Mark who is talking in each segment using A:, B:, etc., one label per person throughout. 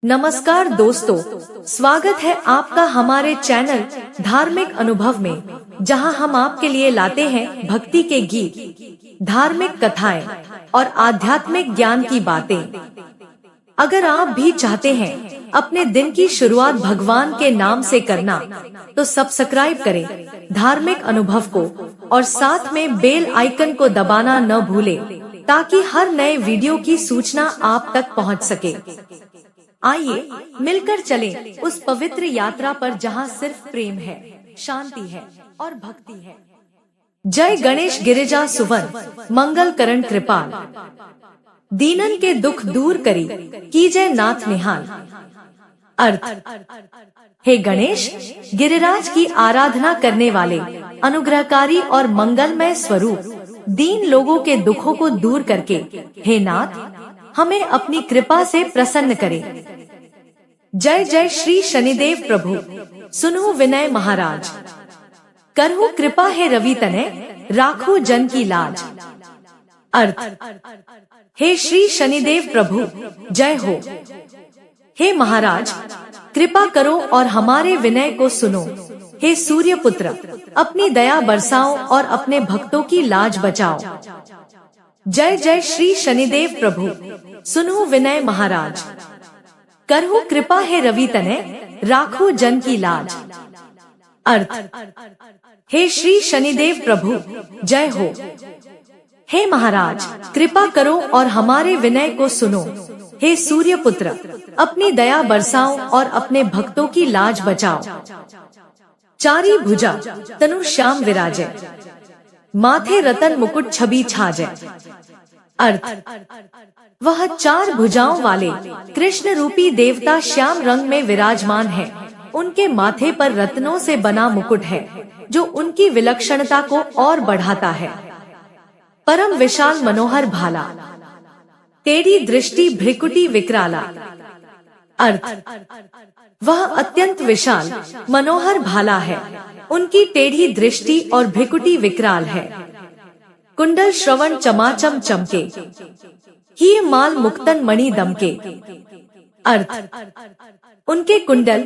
A: नमस्कार दोस्तों, स्वागत है आपका हमारे चैनल धार्मिक अनुभव में, जहां हम आपके लिए लाते हैं भक्ति के गीत, धार्मिक कथाएं और आध्यात्मिक ज्ञान की बातें। अगर आप भी चाहते हैं अपने दिन की शुरुआत भगवान के नाम से करना, तो सब्सक्राइब करें धार्मिक अनुभव को और साथ में बेल आइकन को दबाना न भूलें, ताकि हर नए वीडियो की सूचना आप तक पहुंच सके। आइए मिलकर चलें उस पवित्र यात्रा पर जहां सिर्फ प्रेम है, शांति है और भक्ति है। जय गणेश गिरिजा सुवन मंगल करण कृपाल, दीनन के दुख दूर करी कीजय नाथ निहाल। अर्थ, हे गणेश, गिरिराज की आराधना करने वाले अनुग्रहकारी और मंगलमय स्वरूप, दीन लोगों के दुखों को दूर करके हे नाथ हमें अपनी कृपा से प्रसन्न करें। जय जय श्री शनिदेव प्रभु, सुनो विनय महाराज, करहु कृपा है रवि तनय, राखो जन की लाज। अर्थ, हे श्री शनिदेव प्रभु जय हो। हे महाराज, कृपा करो और हमारे विनय को सुनो। हे सूर्य पुत्र, अपनी दया बरसाओ और अपने भक्तों की लाज बचाओ। जय जय श्री शनिदेव प्रभु, सुनो विनय महाराज, करहु कृपा है रवि तनय, राखो जन की लाज। अर्थ, हे श्री शनिदेव प्रभु जय हो। हे महाराज, कृपा करो और हमारे विनय को सुनो। हे सूर्य पुत्र, अपनी दया बरसाओ और अपने भक्तों की लाज बचाओ। चारी भुजा तनु श्याम विराजय, माथे रतन मुकुट छवि छाजय। अर्थ, वह चार भुजाओं वाले कृष्ण रूपी देवता श्याम रंग में विराजमान है। उनके माथे पर रत्नों से बना मुकुट है, जो उनकी विलक्षणता को और बढ़ाता है। परम विशाल मनोहर भाला, टेढ़ी दृष्टि भ्रिकुटी विकराला। अर्थ, वह अत्यंत विशाल मनोहर भाला है, उनकी टेढ़ी दृष्टि और भ्रिकुटी विकराल है। कुंडल श्रवण चमाचम चमके, ही माल मुक्तन मणि दमके। अर्थ, उनके कुंडल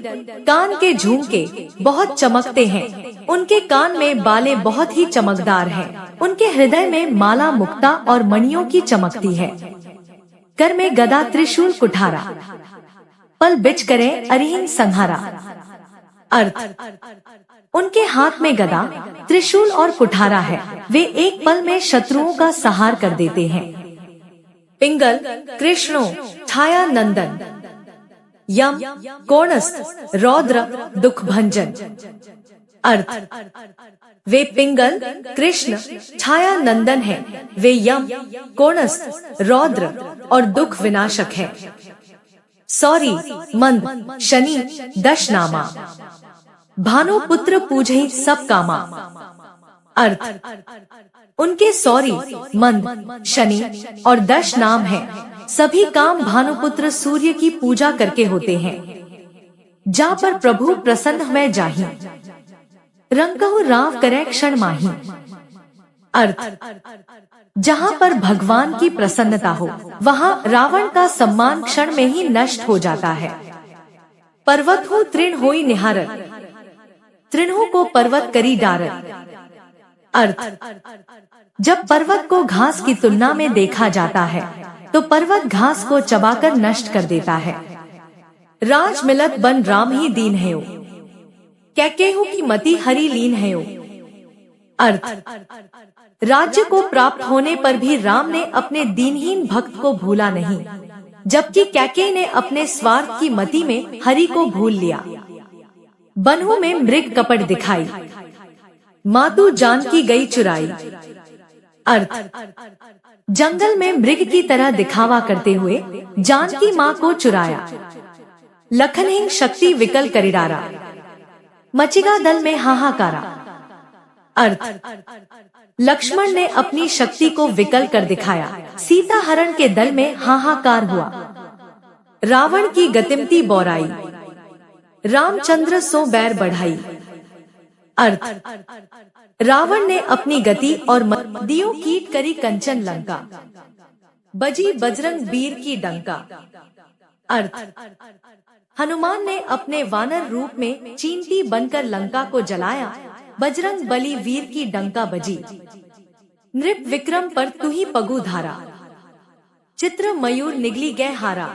A: कान के झुमके बहुत चमकते हैं। उनके कान में बाले बहुत ही चमकदार हैं। उनके हृदय में माला मुक्ता और मणियों की चमकती है। कर में गदा त्रिशूल कुठारा, पल बिच करे अरिहंत संहारा। अर्थ, उनके हाथ में गदा, त्रिशूल और कुठारा है। वे एक पल में शत्रुओं का संहार कर देते हैं। पिंगल कृष्णो छाया नंदन, यम कोणस्थ रौद्र दुख भंजन। अर्थ, वे पिंगल कृष्ण छाया नंदन है। वे यम कोणस्थ रौद्र और दुख विनाशक है। सौरी मंद शनि दशनामा, भानु पुत्र पूजहि सब कामा। अर्थ, उनके सौरी मंद शनि और दश नाम हैं। सभी काम भानुपुत्र सूर्य की पूजा करके होते हैं। जा पर प्रभु प्रसन्न में जाहि, रंकहु राव करे क्षण माही। अर्थ, जहाँ पर भगवान की प्रसन्नता हो, वहाँ रावण का सम्मान क्षण में ही नष्ट हो जाता है। पर्वत हो तृण होई निहारत, तृणों को पर्वत करी डारत। अर्थ, जब पर्वत को घास की तुलना में देखा जाता है, तो पर्वत घास को चबाकर नष्ट कर देता है। राज मिलत बन राम ही दीन है, कैकेहू की मति हरि लीन है। अर्थ, राज्य को प्राप्त होने पर भी राम ने अपने दीनहीन भक्त को भूला नहीं, जबकि कैकेयी ने अपने स्वार्थ की मति में हरि को भूल लिया। बनहु में मृग कपट दिखाई, मातु जानकी गई चुराई। अर्थ, जंगल में मृग की तरह दिखावा करते हुए जानकी माँ को चुराया। लखनहीन शक्ति विकल करिडारा, मचिगा दल में हाहाकारा। अर्थ, लक्ष्मण ने अपनी शक्ति को विकल कर दिखाया। सीता हरण के दल में हाहाकार हुआ। रावण की गतिमती बौराई, रामचंद्र सो बैर बढ़ाई। अर्थ, रावण ने अपनी गति और दियो कीट करी कंचन लंका, बजी बजरंग बीर की डंका। अर्थ, हनुमान ने अपने वानर रूप में चींटी बनकर लंका को जलाया, बजरंग बली वीर की डंका बजी, नृप विक्रम पर तू ही पगु धारा, चित्र मयूर निगली गए हारा।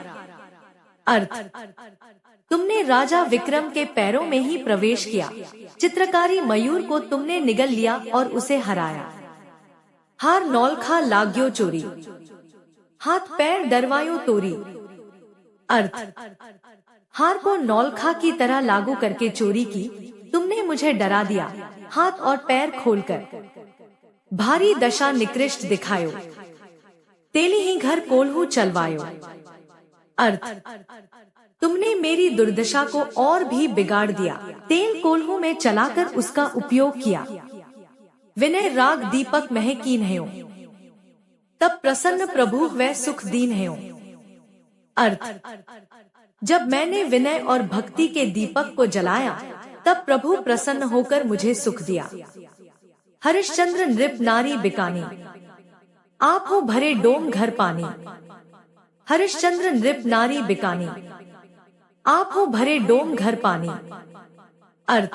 A: अर्थ, तुमने राजा विक्रम के पैरों में ही प्रवेश किया, चित्रकारी मयूर को तुमने निगल लिया और उसे हराया। हार नौलखा लाग्यो चोरी, हाथ पैर डरवायो तोरी। अर्थ, हार को नौलखा की तरह लागू करके चोरी की, तुमने मुझे डरा दिया, हाथ और पैर खोलकर भारी दशा निकृष्ट दिखायो, तेली ही घर कोल्हू चलवायो। अर्थ, तुमने मेरी दुर्दशा को और भी बिगाड़ दिया, तेल कोल्हू में चलाकर उसका उपयोग किया। विनय राग दीपक मह कीन है, तब प्रसन्न प्रभु वह सुख दीन है। अर्थ, जब मैंने विनय और भक्ति के दीपक को जलाया, तब प्रभु प्रसन्न होकर मुझे सुख दिया। हरिश्चंद्र नृप नारी बिकानी, आप हो भरे डोम घर पानी। हरिश्चंद्र नृप नारी बिकानी, आप हो भरे डोम घर पानी। अर्थ,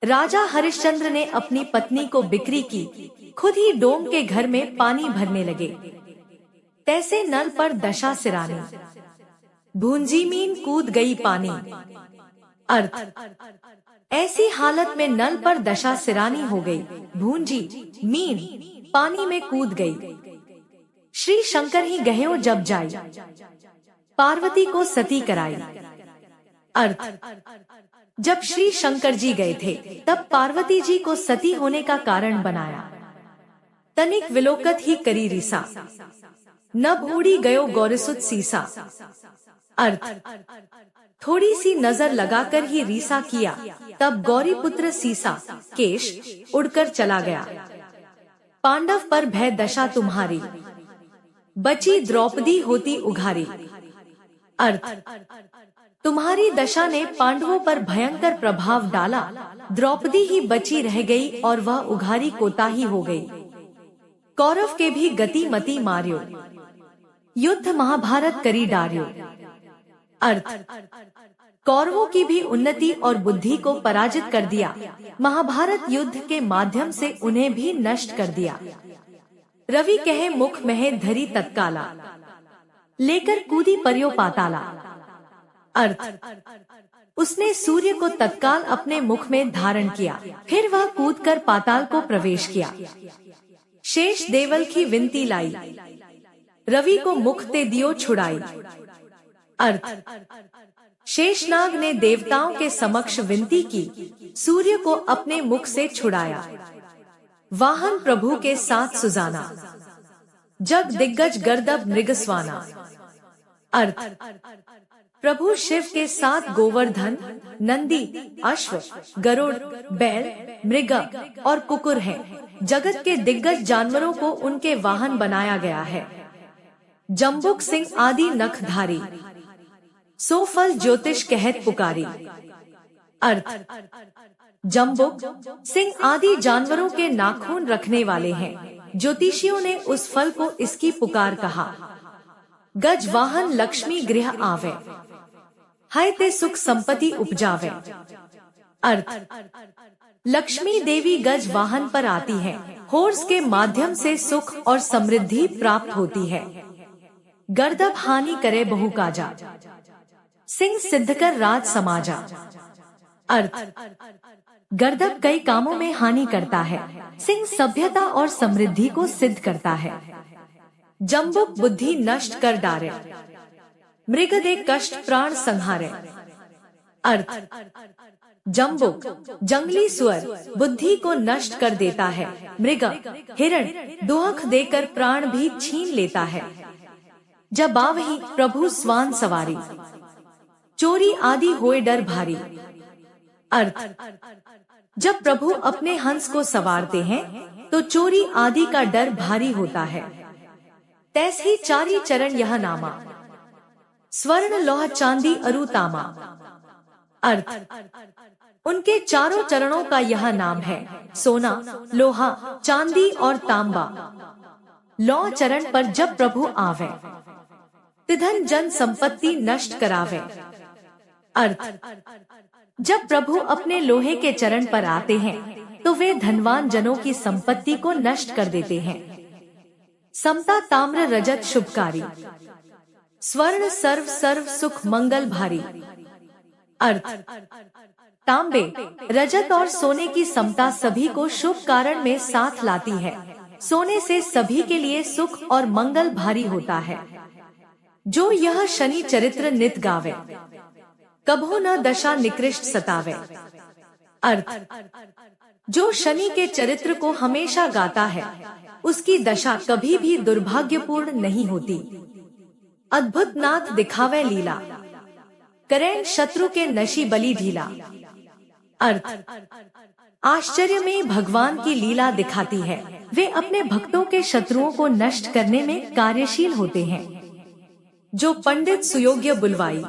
A: राजा हरिश्चंद्र ने अपनी पत्नी को बिक्री की, खुद ही डोम के घर में पानी भरने लगे। तैसे नल पर दशा सिरानी, भूंजी मीन कूद गई पानी। अर्थ, ऐसी हालत में नल पर दशा सिरानी हो गई, भूंजी मीन पानी में कूद गई। श्री शंकर ही गहयो जब जाई, पार्वती को सती कराई। अर्थ, जब श्री शंकर जी गए थे, तब पार्वती जी को सती होने का कारण बनाया। तनिक विलोकत ही करी रीसा, नभ उड़ी गयो गौरसुत सीसा। अर्थ, थोड़ी सी नजर लगाकर ही रीसा किया, तब गौरी पुत्र सीसा केश उड़कर चला गया। पांडव पर भय दशा तुम्हारी, बची द्रौपदी होती उघारी। अर्थ, तुम्हारी दशा ने पांडवों पर भयंकर प्रभाव डाला, द्रौपदी ही बची रह गई और वह उघारी कोताही हो गई। कौरव के भी गति मति मार्यो, युद्ध महाभारत करी डार्यो। अर्थ, कौरवों की भी उन्नति और बुद्धि को पराजित कर दिया, महाभारत युद्ध के माध्यम से उन्हें भी नष्ट कर दिया। रवि कहे मुख में धरी तत्काला, लेकर कूदी पर्यो पाताला। अर्थ, उसने सूर्य को तत्काल अपने मुख में धारण किया, फिर वह कूदकर पाताल को प्रवेश किया। शेष देवल की विनती लाई, रवि को मुख ते दियो छुड़ाई। अर्थ, शेषनाग ने देवताओं के समक्ष विनती की, सूर्य को अपने मुख से छुड़ाया। वाहन प्रभु के साथ सुजाना, जग दिग्गज गर्दभ मृगस्वाना। अर्थ, प्रभु शिव के साथ गोवर्धन, नंदी, अश्व, गरुड़, बैल, मृग और कुकुर हैं। जगत के दिग्गज जानवरों को उनके वाहन बनाया गया है। जम्बुक सिंह आदि नखधारी, सो फल ज्योतिष कहत पुकारी। अर्थ, जम्बुक सिंह आदि जानवरों के नाखून रखने वाले हैं। ज्योतिषियों ने उस फल को इसकी पुकार कहा। गज वाहन लक्ष्मी गृह आवे, हाय ते सुख संपत्ति उपजावे। अर्थ, लक्ष्मी देवी गज वाहन पर आती है, हॉर्स के माध्यम से सुख और समृद्धि प्राप्त होती है। गर्दभ हानि करे बहु काजा, सिंह सिद्ध कर राज समाजा। अर्थ, गर्दभ कई कामों में हानि करता है, सिंह सभ्यता और समृद्धि को सिद्ध करता है। जम्बुक बुद्धि नष्ट कर डारे, मृग दे कष्ट प्राण संहारे। अर्थ, जम्बुक जंगली सुअर बुद्धि को नष्ट कर देता है, मृग हिरण दुख देकर प्राण भी छीन लेता है। जब आवही प्रभु स्वान सवारी, चोरी आदि होए डर भारी। अर्थ, जब प्रभु अपने हंस को सवारते हैं तो चोरी आदि का डर भारी होता है। तैसी चारी चरण यह नामा, स्वर्ण लोह चांदी अरु तामा। अर्थ, उनके चारों चरणों का यह नाम है, सोना, लोहा, चांदी और तांबा। लौ चरण पर जब प्रभु आवे, तिधन जन संपत्ति नष्ट करावे। अर्थ, जब प्रभु अपने लोहे के चरण पर आते हैं तो वे धनवान जनों की संपत्ति को नष्ट कर देते हैं। समता ताम्र रजत शुभकारी, स्वर्ण सर्व सर्व सुख मंगल भारी। अर्थ, तांबे, रजत और सोने की समता सभी को शुभ कारण में साथ लाती है। सोने से सभी के लिए सुख और मंगल भारी होता है। जो यह शनि चरित्र नित गावे, कभो न दशा निकृष्ट सतावे। अर्थ, जो शनि के चरित्र को हमेशा गाता है उसकी दशा कभी भी दुर्भाग्यपूर्ण नहीं होती। अद्भुत नाथ दिखावे लीला, करें शत्रु के नशी बलि ढीला। अर्थ, आश्चर्य में भगवान की लीला दिखाती है। वे अपने भक्तों के शत्रुओं को नष्ट करने में कार्यशील होते हैं। जो पंडित सुयोग्य बुलवाई,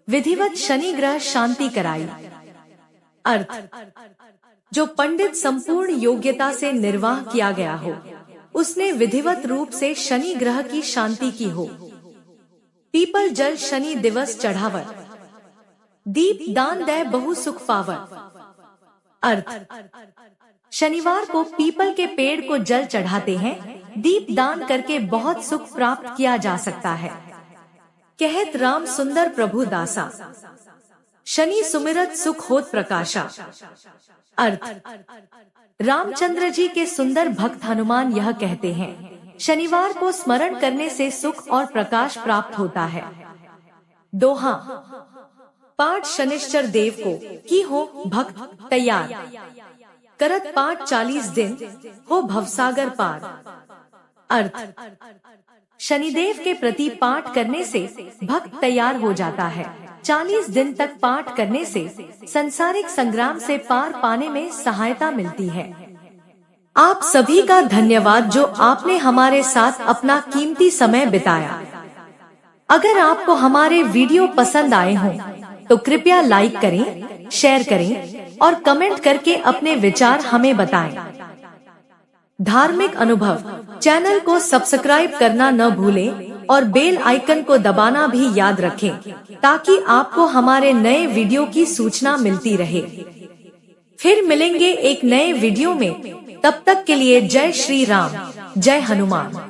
A: विधिवत शनि ग्रह शांति कराई। अर्थ, जो पंडित संपूर्ण योग्यता से निर्वाह किया गया हो, उसने विधिवत रूप से शनि ग्रह की शांति की हो। पीपल जल शनि दिवस चढ़ावर, दीप दान दे बहु सुख पावर। अर्थ, शनिवार को पीपल के पेड़ को जल चढ़ाते हैं। दीप दान करके बहुत सुख प्राप्त किया जा सकता है। कहत राम सुंदर प्रभु दासा, शनि सुमिरत सुख होत प्रकाशा। अर्थ, रामचंद्र जी के सुंदर भक्त हनुमान यह कहते हैं, शनिवार को स्मरण करने से सुख और प्रकाश प्राप्त होता है। दोहा, पाठ शनिश्चर देव को की हो भक्त तैयार, करत पाठ 40 दिन हो भवसागर पार। अर्थ, शनिदेव के प्रति पाठ करने से भक्त तैयार हो जाता है। 40 दिन तक पाठ करने से संसारिक संग्राम से पार पाने में सहायता मिलती है। आप सभी का धन्यवाद जो आपने हमारे साथ अपना कीमती समय बिताया। अगर आपको हमारे वीडियो पसंद आए हों तो कृपया लाइक करें, शेयर करें और कमेंट करके अपने विचार हमें बताएं। धार्मिक अनुभव चैनल को सब्सक्राइब करना न भूलें और बेल आइकन को दबाना भी याद रखें ताकि आपको हमारे नए वीडियो की सूचना मिलती रहे। फिर मिलेंगे एक नए वीडियो में, तब तक के लिए जय श्री राम, जय हनुमान।